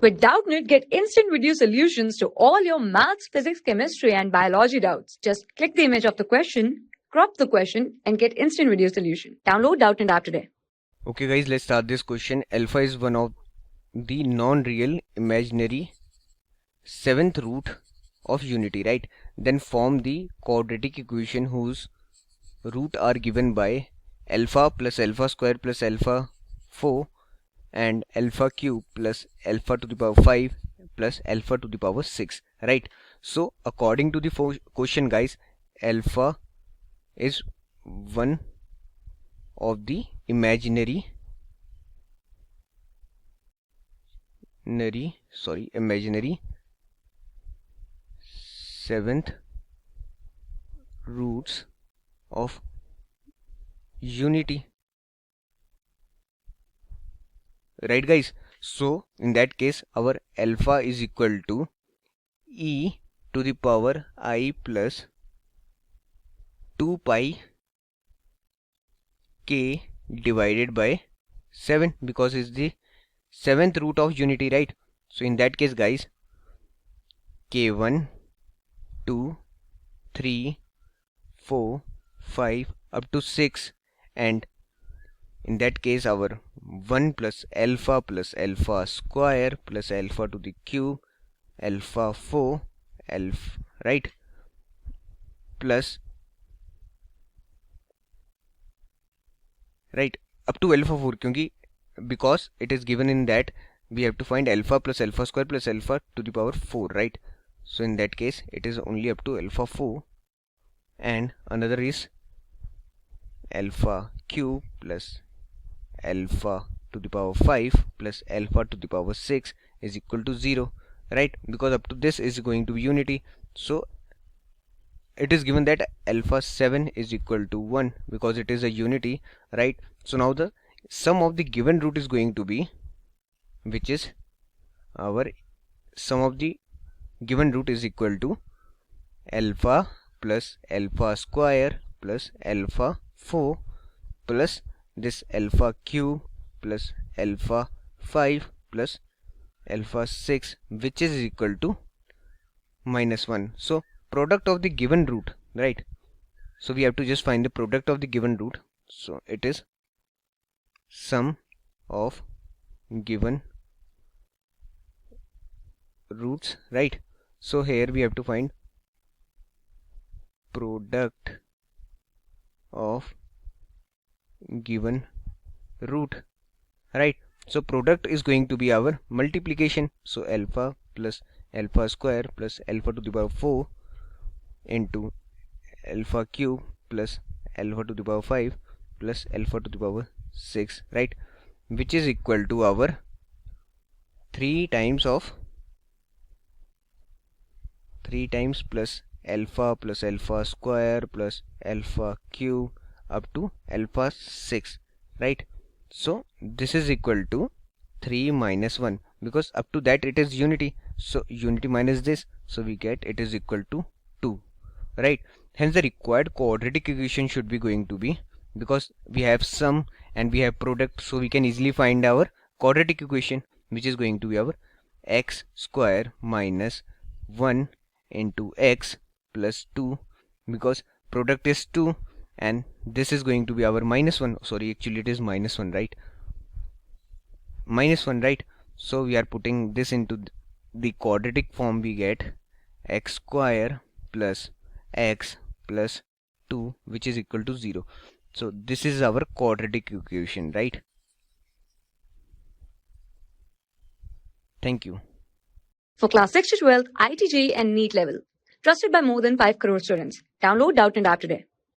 With Doubtnut, get instant video solutions to all your maths, physics, chemistry, and biology doubts. Just click the image of the question, crop the question, and get instant video solution. Download Doubtnut app today. Okay guys, let's start this question. Alpha is one of the non-real imaginary seventh root of unity, right? Then form the quadratic equation whose root are given by alpha plus alpha square plus alpha 4 and alpha cube plus alpha to the power 5 plus alpha to the power 6, right? So according to the question guys, alpha is one of the imaginary seventh roots of unity, right guys? So in that case our alpha is equal to e to the power I plus 2 pi k divided by 7, because it's the seventh root of unity, right? So in that case guys, k1 2 3 4 5 up to 6, and in that case our 1 plus alpha square plus alpha to the cube alpha 4 alpha, right, plus, right, up to alpha 4, because it is given in that we have to find alpha plus alpha square plus alpha to the power 4, right? So in that case it is only up to alpha 4, and another is alpha cube plus alpha to the power 5 plus alpha to the power 6 is equal to 0, right? Because up to this is going to be unity. So it is given that alpha 7 is equal to 1 because it is a unity, right? So now the sum of the given root is going to be, which is our sum of the given root is equal to alpha plus alpha square plus alpha 4 plus this alpha cube plus alpha 5 plus alpha 6, which is equal to -1. So product of the given root, right? So we have to just find the product of the given root. So it is sum of given roots, right? So here we have to find product of given root, right? So product is going to be our multiplication. So alpha plus alpha square plus alpha to the power 4 into alpha cube plus alpha to the power 5 plus alpha to the power 6, right, which is equal to our 3 times plus alpha square plus alpha cube up to alpha 6, right? So this is equal to 3 minus 1, because up to that it is unity, so unity minus this, so we get it is equal to 2, right? Hence the required quadratic equation should be going to be, because we have sum and we have product, so we can easily find our quadratic equation, which is going to be our x square minus 1 into x plus 2, because product is 2 and this is going to be our -1. Sorry, actually it is -1, right? -1, right? So we are putting this into the quadratic form. We get x square plus x plus 2, which is equal to 0. So this is our quadratic equation, right? Thank you. For class 6 to 12, IIT JEE and NEET level. Trusted by more than 5 crore students. Download Doubtnut app today.